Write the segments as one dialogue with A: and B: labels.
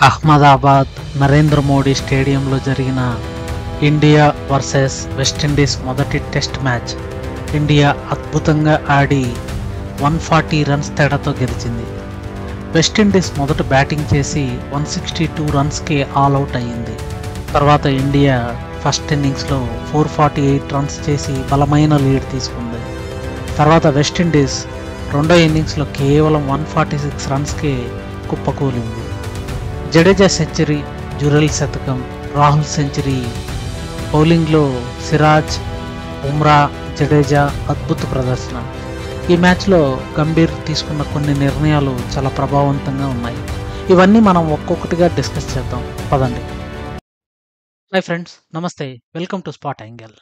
A: అహ్మదాబాద్ నరేంద్ర మోడీ స్టేడియంలో జరిగిన India versus West Indies మొదటి టెస్ట్ మ్యాచ్ ఇండియా అద్భుతంగా ఆడి 140 రన్స్ తేడాతో గెలిచింది. వెస్టిండీస్ మొదట బ్యాటింగ్ చేసి 162 రన్స్కి ఆల్అవుట్ అయ్యింది. తర్వాత ఇండియా ఫస్ట్ ఇన్నింగ్స్లో 448 రన్స్ చేసి బలమైన లీడ్ తీసుకుంది. తర్వాత వెస్టిండీస్ రెండో ఇన్నింగ్స్లో కేవలం 146 రన్స్కి కుప్పకూలింది. జడేజా సెంచరీ, జురెల్ శతకం, రాహుల్ సెంచరీ, బౌలింగ్లో సిరాజ్, బుమ్రా, జడేజా అద్భుత ప్రదర్శన. ఈ మ్యాచ్లో గంభీర్ తీసుకున్న కొన్ని నిర్ణయాలు చాలా ప్రభావవంతంగా ఉన్నాయి. ఇవన్నీ మనం ఒక్కొక్కటిగా డిస్కస్ చేద్దాం, పదండి. హాయ్ ఫ్రెండ్స్, నమస్తే, welcome to spot angle.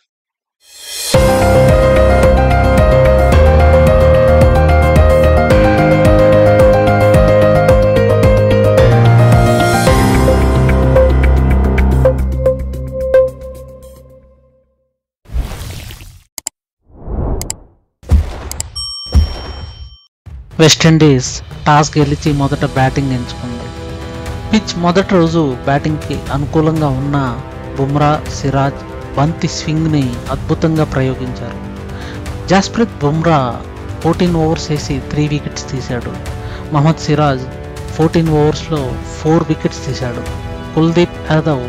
A: West Indies toss గెలిచి మొదట బ్యాటింగ్ ఎంచుకుంది. పిచ్ మొదటి రోజు బ్యాటింగ్కి అనుకూలంగా ఉన్న బుమ్రా, సిరాజ్ బంతి స్వింగ్ని అద్భుతంగా ప్రయోగించారు. జస్ప్రీత్ బుమ్రా 14 ఓవర్స్ వేసి 3 వికెట్స్ తీశాడు. మహమ్మద్ సిరాజ్ 14 ఓవర్స్లో 4 వికెట్స్ తీశాడు. కుల్దీప్ యాదవ్,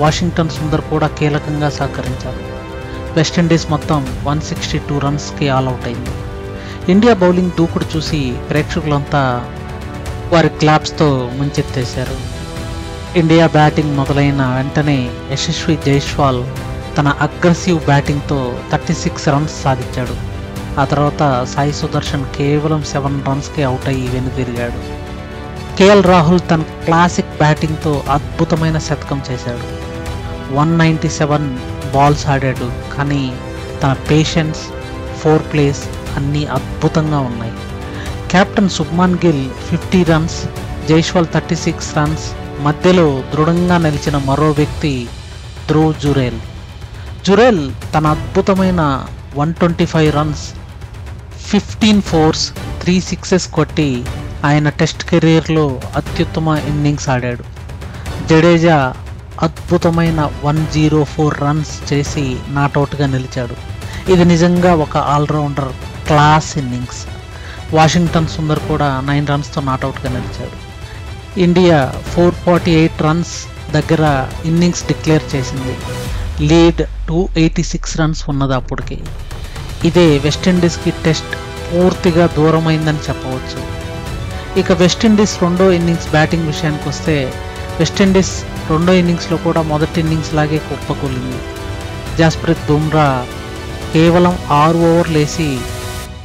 A: వాషింగ్టన్ సుందర్ కూడా కీలకంగా సహకరించారు. వెస్టిండీస్ మొత్తం 162 రన్స్కి ఆల్అవుట్ అయింది. ఇండియా బౌలింగ్ దూకుడు చూసి ప్రేక్షకులంతా వారి క్లాప్స్తో ముంచెత్తేశారు. ఇండియా బ్యాటింగ్ మొదలైన వెంటనే యశస్వి జైస్వాల్ తన అగ్రెసివ్ బ్యాటింగ్తో 36 రన్స్ సాధించాడు. ఆ తర్వాత సాయి సుదర్శన్ కేవలం 7 రన్స్కి అవుట్ అయ్యి వెనుదిరిగాడు. కేఎల్ రాహుల్ తన క్లాసిక్ బ్యాటింగ్తో అద్భుతమైన శతకం చేశాడు. 197 బాల్స్ ఆడాడు, కానీ తన పేషెన్స్, 4 ప్లేస్ అన్నీ అద్భుతంగా ఉన్నాయి. Captain Shubman Gill 50 runs, Jaiswal 36 runs మధ్యలో దృఢంగా నిలిచిన మరో వ్యక్తి ధ్రువ్ జురేల్ తన అద్భుతమైన 125 రన్స్, 15 ఫోర్స్, 3 సిక్సెస్ కొట్టి ఆయన టెస్ట్ కెరీర్లో అత్యుత్తమ ఇన్నింగ్స్ ఆడాడు. జడేజా అద్భుతమైన 104 రన్స్ చేసి నాట్అవుట్గా నిలిచాడు. ఇది నిజంగా ఒక allrounder class innings. Washington Sundar కూడా 9 రన్స్తో నాట్అవుట్గా నిలిచాడు. ఇండియా 448 రన్స్ దగ్గర ఇన్నింగ్స్ డిక్లేర్ చేసింది. లీడ్ 286 రన్స్ ఉన్నది అప్పటికి. ఇదే వెస్టిండీస్కి టెస్ట్ పూర్తిగా దూరమైందని చెప్పవచ్చు. ఇక వెస్టిండీస్ రెండో ఇన్నింగ్స్ బ్యాటింగ్ విషయానికి వస్తే, వెస్టిండీస్ రెండో ఇన్నింగ్స్లో కూడా మొదటి ఇన్నింగ్స్ లాగే కుప్పకూలింది. జస్ప్రీత్ బుమ్రా కేవలం 6 ఓవర్లు వేసి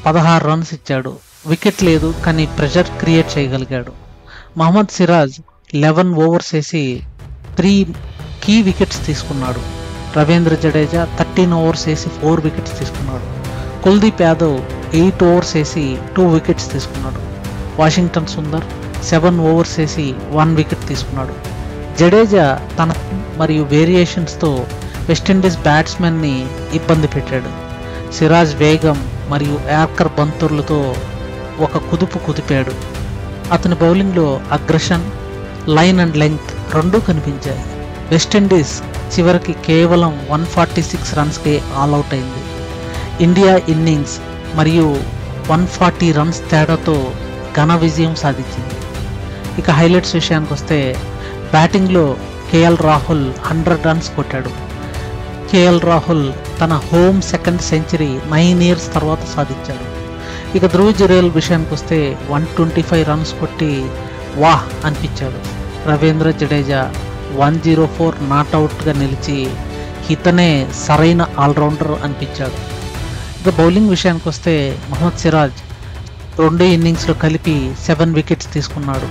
A: 16 రన్స్ ఇచ్చాడు. వికెట్ లేదు, కానీ ప్రెషర్ క్రియేట్ చేయగలిగాడు. మహమ్మద్ సిరాజ్ 11 ఓవర్స్ వేసి 3 కీ వికెట్స్ తీసుకున్నాడు. రవీంద్ర జడేజా 13 ఓవర్స్ వేసి 4 వికెట్స్ తీసుకున్నాడు. కుల్దీప్ యాదవ్ 8 ఓవర్స్ వేసి 2 వికెట్స్ తీసుకున్నాడు. వాషింగ్టన్ సుందర్ 7 ఓవర్స్ వేసి 1 వికెట్ తీసుకున్నాడు. జడేజా తన మరియు వేరియేషన్స్తో వెస్టిండీస్ బ్యాట్స్మెన్ని ఇబ్బంది పెట్టాడు. సిరాజ్ వేగం మరియు యార్కర్ బంతులతో ఒక కుదిపాడు. అతని బౌలింగ్లో అగ్రెషన్, లైన్ అండ్ లెంగ్త్ రెండూ కనిపించాయి. వెస్టిండీస్ చివరికి కేవలం 146 రన్స్కి ఆల్అవుట్ అయింది. ఇండియా ఇన్నింగ్స్ మరియు 140 రన్స్ తేడాతో ఘన విజయం సాధించింది. ఇక హైలైట్స్ విషయానికి వస్తే, బ్యాటింగ్లో కేఎల్ రాహుల్ 100 రన్స్ కొట్టాడు. కేఎల్ రాహుల్ తన హోమ్ సెకండ్ సెంచరీ 9 ఇయర్స్ తర్వాత సాధించాడు. ఇక ధ్రువ్ జురేల్ విషయానికి వస్తే 125 రన్స్ కొట్టి వాహ్ అనిపించాడు. రవీంద్ర జడేజా 104 నాట్అవుట్గా నిలిచి ఇతనే సరైన ఆల్రౌండర్ అనిపించాడు. ఇక బౌలింగ్ విషయానికి వస్తే, మహమ్మద్ సిరాజ్ 2 ఇన్నింగ్స్లో కలిపి 7 వికెట్స్ తీసుకున్నాడు.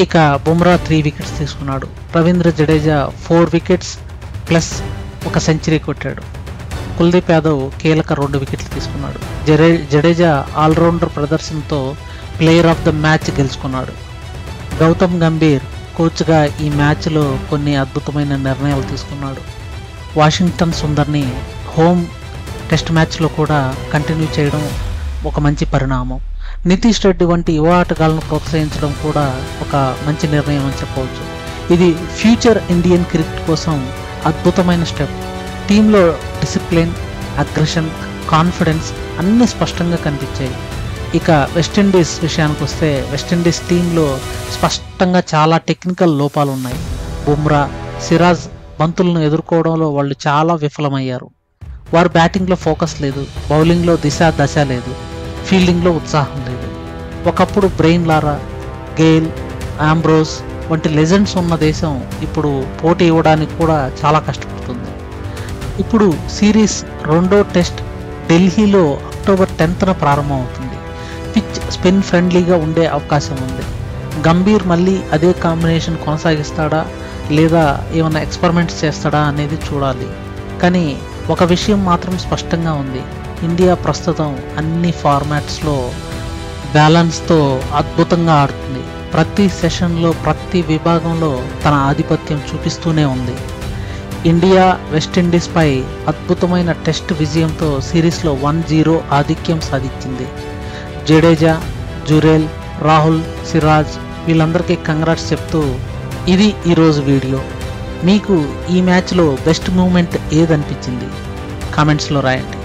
A: ఇక బుమ్రా 3 వికెట్స్ తీసుకున్నాడు. రవీంద్ర జడేజా 4 వికెట్స్ ప్లస్ ఒక సెంచరీ కొట్టాడు. కుల్దీప్ యాదవ్ కీలక 2 వికెట్లు తీసుకున్నాడు. జడేజా ఆల్రౌండర్ ప్రదర్శనతో ప్లేయర్ ఆఫ్ ద మ్యాచ్ గెలుచుకున్నాడు. గౌతమ్ గంభీర్ కోచ్గా ఈ మ్యాచ్లో కొన్ని అద్భుతమైన నిర్ణయాలు తీసుకున్నాడు. వాషింగ్టన్ సుందర్ని హోమ్ టెస్ట్ మ్యాచ్లో కూడా కంటిన్యూ చేయడం ఒక మంచి పరిణామం. నితీష్ రెడ్డి వంటి యువ ఆటగాళ్లను ప్రోత్సహించడం కూడా ఒక మంచి నిర్ణయం అని చెప్పవచ్చు. ఇది ఫ్యూచర్ ఇండియన్ క్రికెట్ కోసం అద్భుతమైన స్టెప్. టీంలో డిసిప్లిన్, అగ్రెషన్, కాన్ఫిడెన్స్ అన్నీ స్పష్టంగా కనిపించాయి. ఇక వెస్టిండీస్ విషయానికి వస్తే, వెస్టిండీస్ టీంలో స్పష్టంగా చాలా టెక్నికల్ లోపాలు ఉన్నాయి. బుమ్రా, సిరాజ్ బంతులను ఎదుర్కోవడంలో వాళ్ళు చాలా విఫలమయ్యారు. వారు బ్యాటింగ్లో ఫోకస్ లేదు, బౌలింగ్లో దశ లేదు, ఫీల్డింగ్లో ఉత్సాహం లేదు. ఒకప్పుడు బ్రెయిన్ లారా, గేల్, ఆంబ్రోస్ వంటి లెజెండ్స్ ఉన్న దేశం ఇప్పుడు పోటీ ఇవ్వడానికి కూడా చాలా కష్టపడుతుంది. ఇప్పుడు సిరీస్ రెండో టెస్ట్ ఢిల్లీలో అక్టోబర్ 10న ప్రారంభమవుతుంది. పిచ్ స్పిన్ ఫ్రెండ్లీగా ఉండే అవకాశం ఉంది. గంభీర్ మళ్ళీ అదే కాంబినేషన్ కొనసాగిస్తాడా లేదా ఏమైనా ఎక్స్పెరిమెంట్స్ చేస్తాడా అనేది చూడాలి. కానీ ఒక విషయం మాత్రం స్పష్టంగా ఉంది, ఇండియా ప్రస్తుతం అన్ని ఫార్మాట్స్లో బ్యాలెన్స్తో అద్భుతంగా ఆడుతుంది. ప్రతి సెషన్లో, ప్రతి విభాగంలో తన ఆధిపత్యం చూపిస్తూనే ఉంది. ఇండియా వెస్టిండీస్పై అద్భుతమైన టెస్ట్ విజయంతో సిరీస్లో 1-0 ఆధిక్యం సాధించింది. జడేజా, జురేల్, రాహుల్, సిరాజ్ వీళ్ళందరికీ కంగ్రాట్స్ చెప్తూ ఇది ఈరోజు వీడియో. మీకు ఈ మ్యాచ్లో బెస్ట్ మూమెంట్ ఏదనిపించింది కామెంట్స్లో రాయండి.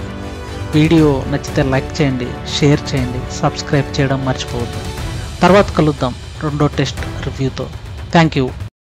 A: వీడియో నచ్చితే లైక్ చేయండి, షేర్ చేయండి, సబ్స్క్రైబ్ చేయడం మర్చిపోవద్దు. తర్వాత కలుద్దాం రెండో టెస్ట్ రివ్యూతో. Thank you.